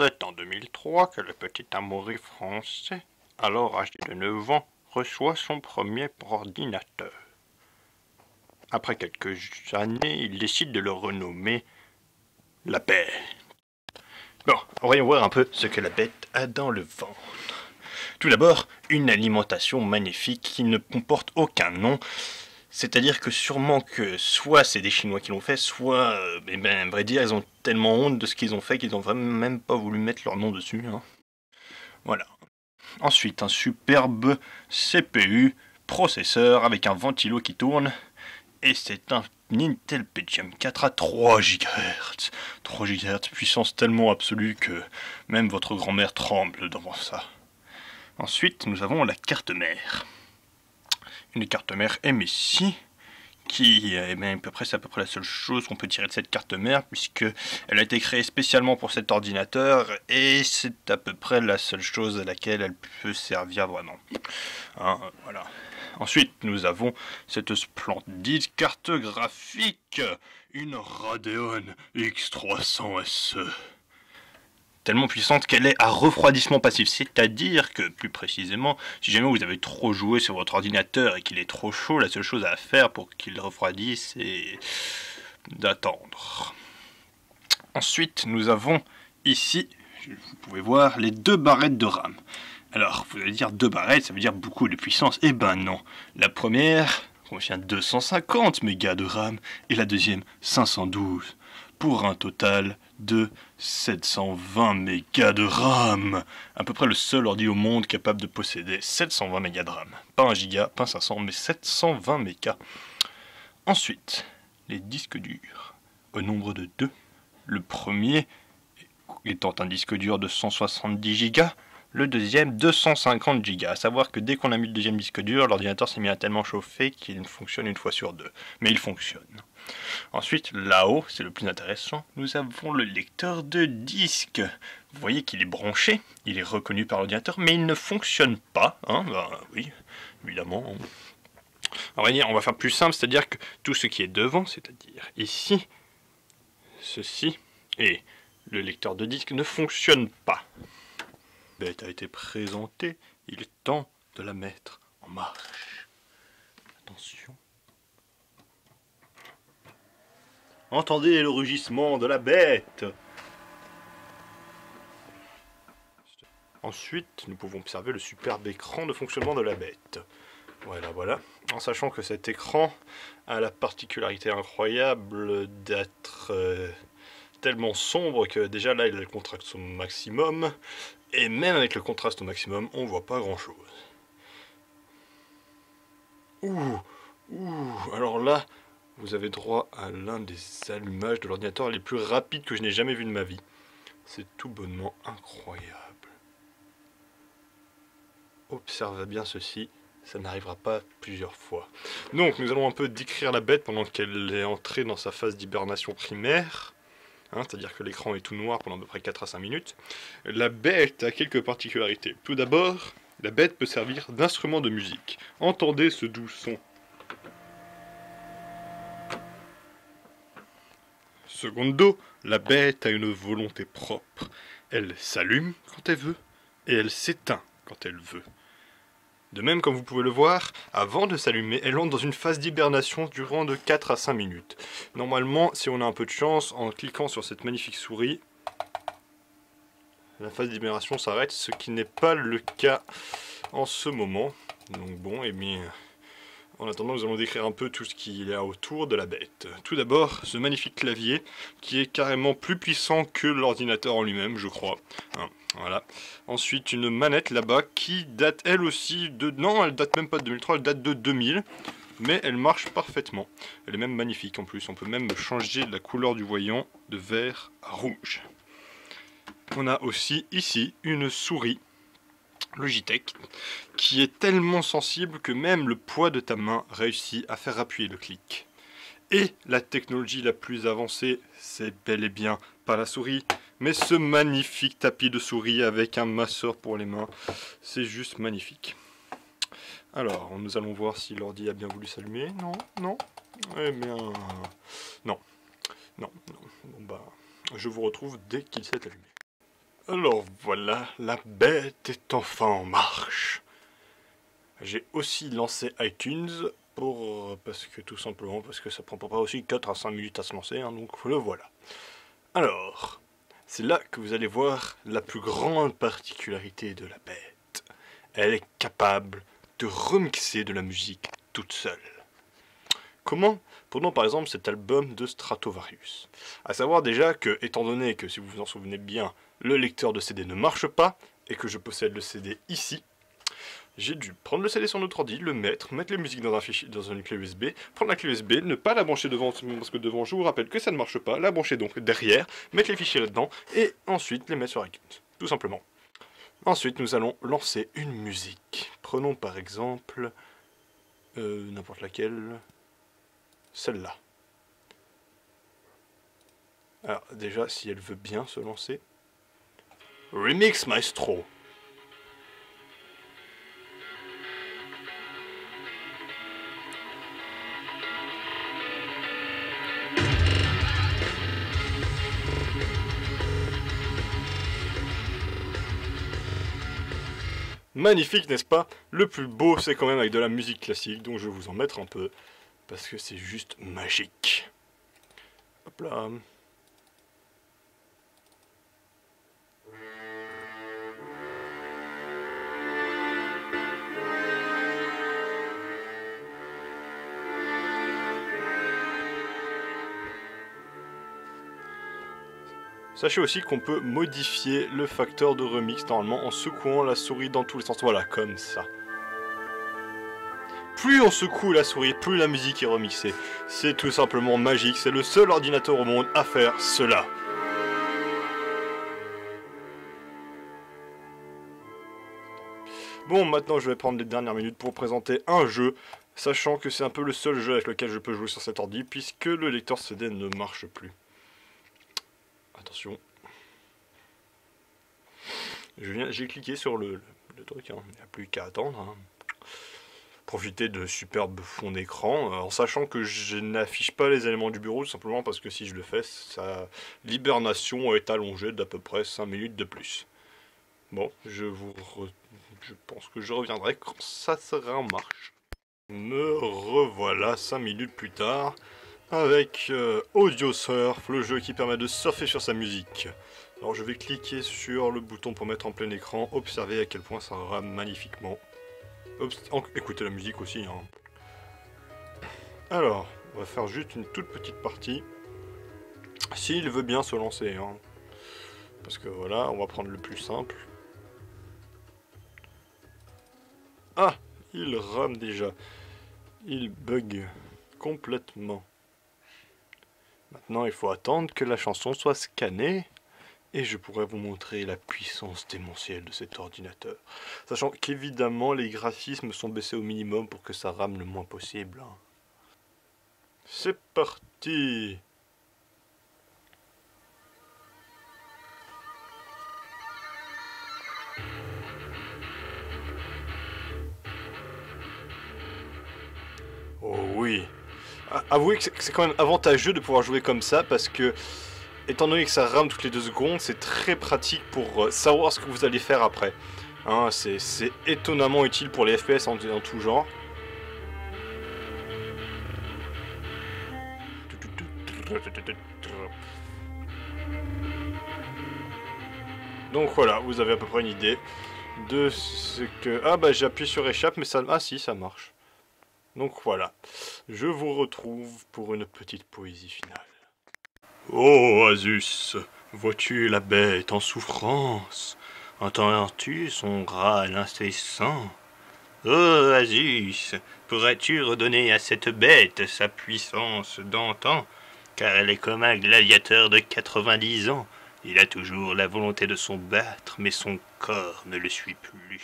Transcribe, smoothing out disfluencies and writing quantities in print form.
C'est en 2003 que le petit amoureux français, alors âgé de 9 ans, reçoit son premier ordinateur. Après quelques années, il décide de le renommer la Bête. Bon, voyons voir un peu ce que la Bête a dans le ventre. Tout d'abord, une alimentation magnifique qui ne comporte aucun nom. C'est-à-dire que sûrement que soit c'est des Chinois qui l'ont fait, soit, à vrai dire, ils ont tellement honte de ce qu'ils ont fait qu'ils n'ont vraiment même pas voulu mettre leur nom dessus. Hein. Voilà. Ensuite, un superbe CPU, processeur avec un ventilo qui tourne. Et c'est un Intel Pentium 4 à 3 GHz. 3 GHz, puissance tellement absolue que même votre grand-mère tremble devant ça. Ensuite, nous avons la carte mère. Une carte mère MSI qui c'est à peu près la seule chose qu'on peut tirer de cette carte mère puisque elle a été créée spécialement pour cet ordinateur et c'est à peu près la seule chose à laquelle elle peut servir vraiment. Hein, voilà. Ensuite, nous avons cette splendide carte graphique, une Radeon X300 SE. Tellement puissante qu'elle est à refroidissement passif, c'est-à-dire que, plus précisément, si jamais vous avez trop joué sur votre ordinateur et qu'il est trop chaud, la seule chose à faire pour qu'il refroidisse est d'attendre. Ensuite, nous avons ici, vous pouvez voir, les 2 barrettes de RAM. Alors, vous allez dire 2 barrettes, ça veut dire beaucoup de puissance. Eh ben non. La première contient 250 mégas de RAM et la deuxième 512. Pour un total de 720 mégas de RAM. À peu près le seul ordi au monde capable de posséder 720 mégas de RAM. Pas 1 giga, pas 500, mais 720 mégas. Ensuite, les disques durs. Au nombre de 2. Le premier étant un disque dur de 170 gigas. Le deuxième 250 Go. À savoir que dès qu'on a mis le deuxième disque dur, l'ordinateur s'est mis à tellement chauffer qu'il fonctionne une fois sur 2. Mais il fonctionne. Ensuite, là-haut, c'est le plus intéressant, nous avons le lecteur de disque. Vous voyez qu'il est branché, il est reconnu par l'ordinateur, mais il ne fonctionne pas. Hein, oui, évidemment. On va faire plus simple, c'est-à-dire que tout ce qui est devant, c'est-à-dire ici, ceci, et le lecteur de disque ne fonctionne pas. La bête a été présentée, il est temps de la mettre en marche. Attention. Entendez le rugissement de la bête. Ensuite, nous pouvons observer le superbe écran de fonctionnement de la bête. Voilà. En sachant que cet écran a la particularité incroyable d'être tellement sombre que déjà là il a le contraste au maximum. Et même avec le contraste au maximum, on voit pas grand chose. Alors là, vous avez droit à l'un des allumages de l'ordinateur les plus rapides que je n'ai jamais vu de ma vie. C'est tout bonnement incroyable. Observez bien ceci, ça n'arrivera pas plusieurs fois. Donc nous allons un peu décrire la bête pendant qu'elle est entrée dans sa phase d'hibernation primaire. C'est-à-dire que l'écran est tout noir pendant à peu près 4 à 5 minutes. La bête a quelques particularités. Tout d'abord, la bête peut servir d'instrument de musique. Entendez ce doux son. Secondo, la bête a une volonté propre. Elle s'allume quand elle veut, et elle s'éteint quand elle veut. De même, comme vous pouvez le voir, avant de s'allumer, elle entre dans une phase d'hibernation durant de 4 à 5 minutes. Normalement, si on a un peu de chance, en cliquant sur cette magnifique souris, la phase d'hibernation s'arrête, ce qui n'est pas le cas en ce moment. Donc bon, et bien... En attendant, nous allons décrire un peu tout ce qu'il y a autour de la bête. Tout d'abord, ce magnifique clavier, qui est carrément plus puissant que l'ordinateur en lui-même, je crois. Voilà. Ensuite, une manette là-bas, qui date elle aussi de... Non, elle date même pas de 2003, elle date de 2000. Mais elle marche parfaitement. Elle est même magnifique en plus. On peut même changer la couleur du voyant de vert à rouge. On a aussi ici une souris Logitech, qui est tellement sensible que même le poids de ta main réussit à faire appuyer le clic. Et la technologie la plus avancée, c'est bel et bien pas la souris, mais ce magnifique tapis de souris avec un masseur pour les mains. C'est juste magnifique. Alors, nous allons voir si l'ordi a bien voulu s'allumer. Non. Eh bien, non. Bon bah, je vous retrouve dès qu'il s'est allumé. Alors voilà, la bête est enfin en marche. J'ai aussi lancé iTunes tout simplement parce que ça prend pas aussi 4 à 5 minutes à se lancer, hein, donc le voilà. Alors, c'est là que vous allez voir la plus grande particularité de la bête. Elle est capable de remixer de la musique toute seule. Comment? Prenons par exemple cet album de Stratovarius. A savoir déjà que, étant donné que, si vous vous en souvenez bien, le lecteur de CD ne marche pas, et que je possède le CD ici, j'ai dû prendre le CD sur notre ordi, le mettre les musiques dans un fichier, dans une clé USB, prendre la clé USB, ne pas la brancher devant, parce que devant, je vous rappelle que ça ne marche pas, la brancher donc derrière, mettre les fichiers là-dedans, et ensuite les mettre sur iTunes, tout simplement. Ensuite, nous allons lancer une musique. Prenons par exemple, n'importe laquelle, celle-là. Alors déjà, si elle veut bien se lancer. Remix Maestro. Magnifique, n'est-ce pas? Le plus beau, c'est quand même avec de la musique classique, donc je vais vous en mettre un peu, parce que c'est juste magique. Hop là. Sachez aussi qu'on peut modifier le facteur de remix normalement en secouant la souris dans tous les sens. Voilà, comme ça. Plus on secoue la souris, plus la musique est remixée. C'est tout simplement magique, c'est le seul ordinateur au monde à faire cela. Bon, maintenant je vais prendre les dernières minutes pour présenter un jeu, sachant que c'est un peu le seul jeu avec lequel je peux jouer sur cet ordi, puisque le lecteur CD ne marche plus. Attention. J'ai cliqué sur le truc, hein. Il n'y a plus qu'à attendre. Hein. Profiter de superbes fonds d'écran, en sachant que je n'affiche pas les éléments du bureau, simplement parce que si je le fais, sa l'hibernation est allongée d'à peu près 5 minutes de plus. Bon, je pense que je reviendrai quand ça sera en marche. Me revoilà 5 minutes plus tard, avec Audio Surf, le jeu qui permet de surfer sur sa musique. Alors je vais cliquer sur le bouton pour mettre en plein écran, observer à quel point ça rame magnifiquement. Écoutez la musique aussi. Hein. Alors, on va faire juste une toute petite partie. S'il veut bien se lancer. Hein. Parce que voilà, on va prendre le plus simple. Ah, il rame déjà. Il bug complètement. Maintenant, il faut attendre que la chanson soit scannée. Et je pourrais vous montrer la puissance démentielle de cet ordinateur. Sachant qu'évidemment, les graphismes sont baissés au minimum pour que ça rame le moins possible. Hein. C'est parti! Oh oui! Avouez que c'est quand même avantageux de pouvoir jouer comme ça parce que étant donné que ça rame toutes les 2 secondes, c'est très pratique pour savoir ce que vous allez faire après. Hein, c'est étonnamment utile pour les FPS en tout genre. Donc voilà, vous avez à peu près une idée de ce que... Ah bah j'ai appuyé sur échappe, mais ça... Ah si, ça marche. Donc voilà, je vous retrouve pour une petite poésie finale. Oh Asus, vois-tu la bête en souffrance? Entends-tu son râle incessant? Oh Asus, pourrais-tu redonner à cette bête sa puissance d'antan? Car elle est comme un gladiateur de 90 ans. Il a toujours la volonté de s'en battre, mais son corps ne le suit plus.